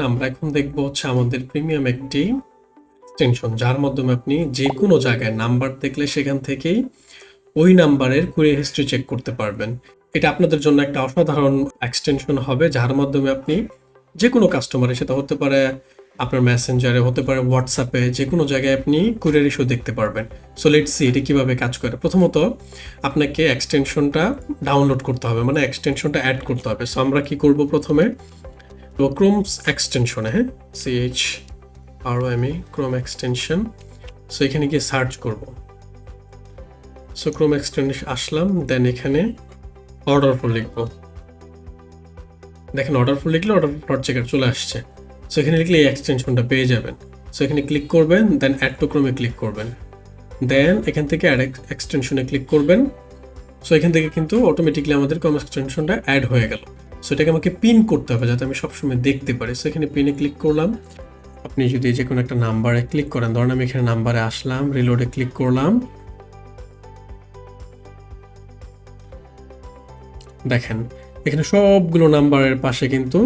আমরা এখন দেখব হচ্ছে আমাদের প্রিমিয়াম একটি এক্সটেনশন, যার মাধ্যমে আপনি যে কোনো জায়গায় নাম্বার দেখলে সেখান থেকেই ওই নাম্বারের কুরিয়ার হিস্ট্রি চেক করতে পারবেন। এটা আপনাদের জন্য একটা অসাধারণ এক্সটেনশন হবে, যার মাধ্যমে আপনি যে কোনো কাস্টমারে, সেটা হতে পারে আপনার মেসেঞ্জারে, হতে পারে হোয়াটসঅ্যাপে, যে কোনো জায়গায় আপনি কুরিয়ার ইস্যু দেখতে পারবেন। সো লেটস সি এটা কীভাবে কাজ করে। প্রথমত আপনাকে এক্সটেনশনটা ডাউনলোড করতে হবে, মানে এক্সটেনশনটা অ্যাড করতে হবে। সো আমরা কি করব, প্রথমে তো ক্রোমস এক্সটেনশনে, হ্যাঁ, CHROME ক্রোম এক্সটেনশন। সো এখানে গিয়ে সার্চ করব। সো ক্রোম এক্সটেনশন আসলাম, দেন এখানে অর্ডার ফর লিখবো। দেখেন অর্ডার ফর লিখলে অর্ডার ফর চেকার চলে আসছে। সো এখানে লিখলে এই এক্সটেনশনটা পেয়ে যাবেন। সো এখানে ক্লিক করবেন, দেন অ্যাড টু ক্রোমে ক্লিক করবেন, দেন এখান থেকে অ্যাড এক্সটেনশনে ক্লিক করবেন। সো এখান থেকে কিন্তু অটোমেটিকলি আমাদের ক্রোম এক্সটেনশনটা অ্যাড হয়ে গেল। সো এটাকে আমাকে পিন করতে হবে যাতে আমি সবসময় দেখতে পারি। সো এখানে পিনে ক্লিক করলাম। আপনি যদি যে কোনো একটা নাম্বারে ক্লিক করেন, ধরেন আমি এখানে নাম্বারে আসলাম, রিলোডে ক্লিক করলাম, দেখেন এখানে সবগুলো নাম্বারের পাশে কিন্তু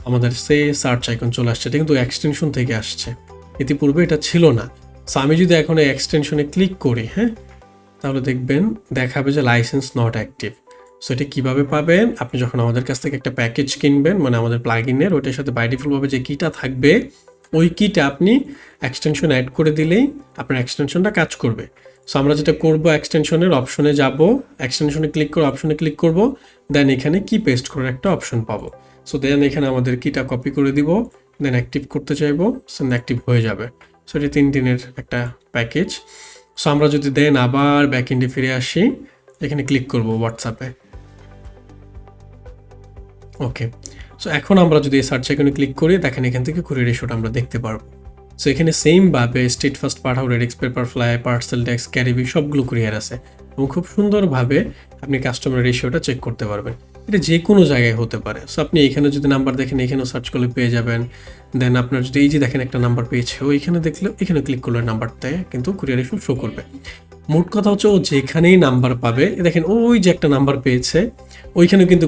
আমাদের সে সার্চ আইকন চলে আসছে। এটা কিন্তু এক্সটেনশন থেকে আসছে, ইতিপূর্বে এটা ছিল না। সো আমি যদি এখন এই এক্সটেনশনে ক্লিক করি, হ্যাঁ, তাহলে দেখবেন দেখাবে যে লাইসেন্স নট অ্যাক্টিভ। সো এটা কীভাবে পাবেন, আপনি যখন আমাদের কাছ থেকে একটা প্যাকেজ কিনবেন, মানে আমাদের প্লাগইনের, ওইটার সাথে বাই ডিফল্টভাবে যে কিটা থাকবে, ওই কিটা আপনি এক্সটেনশন অ্যাড করে দিলেই আপনার এক্সটেনশনটা কাজ করবে। সো আমরা যেটা করব, এক্সটেনশনের অপশনে যাব, এক্সটেনশনে ক্লিক করে অপশনে ক্লিক করব, দেন এখানে কি পেস্ট করার একটা অপশন পাবো। সো দেন এখানে আমাদের কিটা কপি করে দিব, দেন অ্যাক্টিভ করতে চাইবো, সো অ্যাক্টিভ হয়ে যাবে। সো এটা 3 দিনের একটা প্যাকেজ। সো আমরা যদি দেন আবার ব্যাকএন্ডে ফিরে আসি, এখানে ক্লিক করব হোয়াটসঅ্যাপে। ওকে, সো এখন আমরা যদি এই সার্চ আইকনে ক্লিক করি, দেখেন এখান থেকে কুরিয়ার ইস্যুটা আমরা দেখতে পারবো। সো এখানে সেমভাবে স্টেট ফার্স্ট পাঠাও, রেডেক্স, পেপারফ্লাই, পার্সেল ডেক্স, ক্যারিবি সবগুলো কুরিয়ার আছে এবং খুব সুন্দরভাবে আপনি কাস্টমার রেশিওটা চেক করতে পারবেন। এটা যে কোনো জায়গায় হতে পারে। সো আপনি এখানে যদি নাম্বার দেখেন, এখানেও সার্চ করলে পেয়ে যাবেন। দেন আপনার যদি এই যে দেখেন একটা নাম্বার পেয়েছে, ওইখানে দেখলে এখানে ক্লিক করলে নাম্বারটায় কিন্তু কুরিয়ার ইস্যু শো করবে। মোট কথা হচ্ছে ও যেখানেই নাম্বার পাবে, দেখেন ওই যে একটা নাম্বার পেয়েছে, ওইখানেও কিন্তু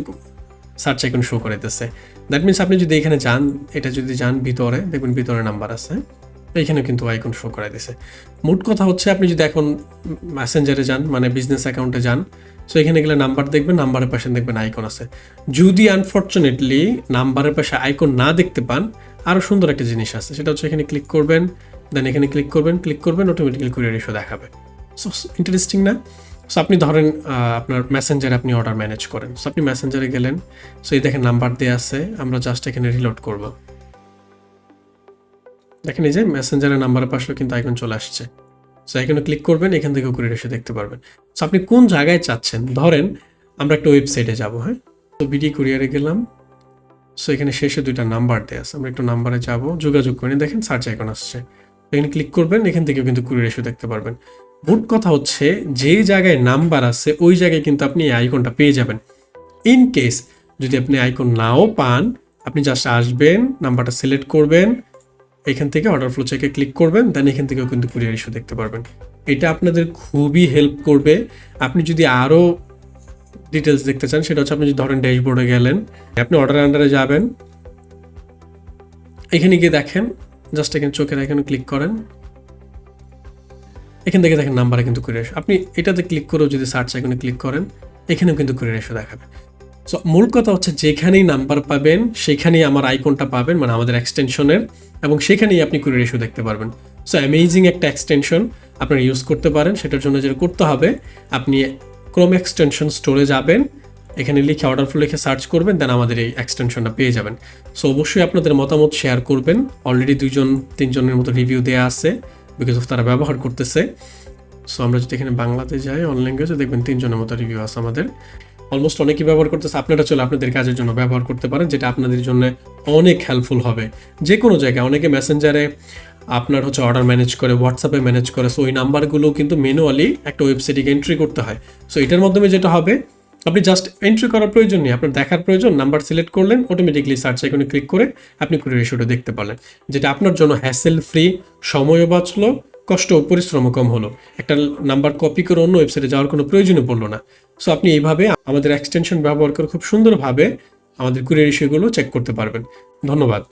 সার্চ আইকন শো করাইতেছে। দ্যাট মিনস আপনি যদি এখানে যান, এটা যদি যান ভিতরে, দেখবেন ভিতরে নাম্বার আছে, এইখানেও কিন্তু আইকন শো করাই দিছে। মোট কথা হচ্ছে আপনি যদি এখন মেসেঞ্জারে যান, মানে বিজনেস অ্যাকাউন্টে যান, সো এখানে গেলে নাম্বার দেখবেন, নাম্বারের পাশে দেখবেন আইকন আছে। যদি আনফর্চুনেটলি নাম্বারের পাশে আইকন না দেখতে পান, আরও সুন্দর একটা জিনিস আছে, সেটা হচ্ছে এখানে ক্লিক করবেন, দেন এখানে ক্লিক করবেন, অটোমেটিক্যালি কুরিয়ার ইস্যু দেখাবে। সো ইন্টারেস্টিং না? সো আপনি ধরেন আপনার মেসেঞ্জারে আপনি অর্ডার ম্যানেজ করেন। সো আপনি মেসেঞ্জারে গেলেন, সো এই দেখেন নাম্বার দেওয়া আছে, আমরা জাস্ট এখানে রিলোড করব। দেখেন এই যে মেসেঞ্জারের নাম্বারের পাশেও কিন্তু আইকন চলে আসছে। সো এখানে ক্লিক করবেন, এখান থেকে কুরিয়ার ইস্যু দেখতে পারবেন। সো আপনি কোন জায়গায় চাচ্ছেন, ধরেন আমরা একটা ওয়েবসাইটে যাব, হ্যাঁ, তো বিডি কুরিয়ারে গেলাম। সো এখানে শেষে 2টা নাম্বার দেওয়া আছে, আমরা একটু নাম্বারে যাব, যোগাযোগ করে দেখেন সার্চ আইকন আসছে, এখানে ক্লিক করবেন, এখান থেকে কিন্তু কুরিয়ার ইস্যু দেখতে পারবেন। মোট কথা হচ্ছে যে জায়গায় নাম্বার আছে ওই জায়গায় কিন্তু আপনি এই আইকনটা পেয়ে যাবেন। ইন কেস যদি আপনি আইকন নাও পান, আপনি জাস্ট আসবেন, নাম্বারটা সিলেক্ট করবেন, এখান থেকে অর্ডার ফ্লো চেকে ক্লিক করবেন, দেন এখান থেকেও কিন্তু কুরিয়ার ইস্যু দেখতে পারবেন। এটা আপনাদের খুবই হেল্প করবে। আপনি যদি আরও ডিটেলস দেখতে চান, সেটা হচ্ছে আপনি যদি ধরেন ড্যাশবোর্ডে গেলেন, আপনি অর্ডার আন্ডারে যাবেন, এখানে গিয়ে দেখেন, জাস্ট এখানে চোখের আইকনে ক্লিক করেন, এখান থেকে দেখেন নাম্বারে কিন্তু কুরিয়ার ইস্যু। আপনি এটাতে ক্লিক করেও যদি সার্চ আইকনে ক্লিক করেন, এখানেও কিন্তু কুরিয়ার ইস্যু দেখাবে। সো মূল কথা হচ্ছে যেখানেই নাম্বার পাবেন সেখানেই আমার আইকনটা পাবেন, মানে আমাদের এক্সটেনশনের, এবং সেখানেই আপনি কুরিয়ার ইস্যু দেখতে পারবেন। সো অ্যামেজিং একটা এক্সটেনশন, আপনারা ইউজ করতে পারেন। সেটার জন্য যেটা করতে হবে, আপনি ক্রোম এক্সটেনশন স্টোরে যাবেন, এখানে লিখে অর্ডার ফ্লো লিখে সার্চ করবেন, দেন আমাদের এই এক্সটেনশনটা পেয়ে যাবেন। সো অবশ্যই আপনাদের মতামত শেয়ার করবেন। অলরেডি 2-3 জনের মতো রিভিউ দেওয়া আছে, বিকজ অফ তারা ব্যবহার করতেছে। সো আমরা যদি এখানে বাংলাতে যাই, অন ল্যাঙ্গুয়েজে দেখবেন 3 জনের মতো রিভিউ আছে আমাদের। অলমোস্ট অনেকেই ব্যবহার করতেছে। আপনারা চলে আপনাদের কাজের জন্য ব্যবহার করতে পারেন, যেটা আপনাদের জন্য অনেক হেল্পফুল হবে। যে কোনো জায়গায় অনেকে মেসেঞ্জারে আপনার হচ্ছে অর্ডার ম্যানেজ করে, হোয়াটসঅ্যাপে ম্যানেজ করে। সো ওই নাম্বারগুলো কিন্তু ম্যানুয়ালি একটা ওয়েবসাইটে এন্ট্রি করতে হয়। সো এটার মাধ্যমে যেটা হবে, আপনি জাস্ট এন্ট্রি করার প্রয়োজন নেই, আপনার দেখার প্রয়োজন, নাম্বার সিলেক্ট করলেন, অটোমেটিকলি সার্চ আইকনে ক্লিক করে আপনি কুরিয়ার ইস্যুটা দেখতে পারলেন, যেটা আপনার জন্য হ্যাসেল ফ্রি, সময়ও বাঁচলো, কষ্ট ও পরিশ্রমও কম হলো। একটা নাম্বার কপি করে অন্য ওয়েবসাইটে যাওয়ার কোনো প্রয়োজনই পড়লো না। সো আপনি এইভাবে আমাদের এক্সটেনশন ব্যবহার করে খুব সুন্দরভাবে আমাদের কুরিয়ার ইস্যুগুলো চেক করতে পারবেন। ধন্যবাদ।